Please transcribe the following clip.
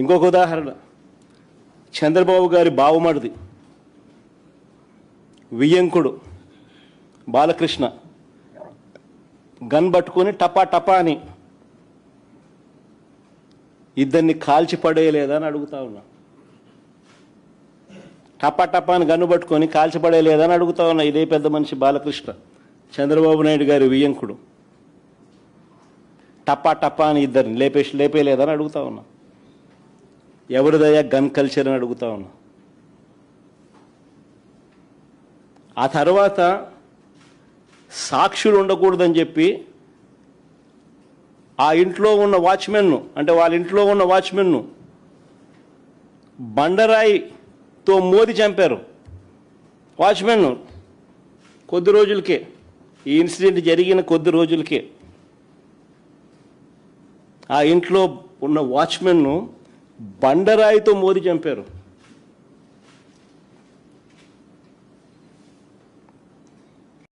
ఇంకొక ఉదాహరణ, చంద్రబాబు గారి బావమరిది వియ్యంకుడు బాలకృష్ణ గన్ పట్టుకొని టపా టపా అని ఇద్దరిని కాల్చి పడేయలేదా అని అడుగుతా ఉన్నా. టపా టపా అని గన్ను పట్టుకొని కాల్చి పడేయలేదా అని అడుగుతా ఉన్నా. ఇదే పెద్ద మనిషి బాలకృష్ణ, చంద్రబాబు నాయుడు గారి వియ్యంకుడు, టపా టపా అని ఇద్దరిని లేపేయలేదని అడుగుతా ఉన్నా. ఎవరిదయ్యా గన్ కల్చర్ అని అడుగుతా ఉన్నా. ఆ తర్వాత సాక్షులు ఉండకూడదని చెప్పి ఆ ఇంట్లో ఉన్న వాచ్మెన్ను, అంటే వాళ్ళ ఇంట్లో ఉన్న వాచ్మెన్ను బండరాయితో మోది చంపారు. వాచ్మెన్ను కొద్ది రోజులకే, ఈ ఇన్సిడెంట్ జరిగిన కొద్ది రోజులకే ఆ ఇంట్లో ఉన్న వాచ్మెన్ను బండరాయితో మోది చంపారు.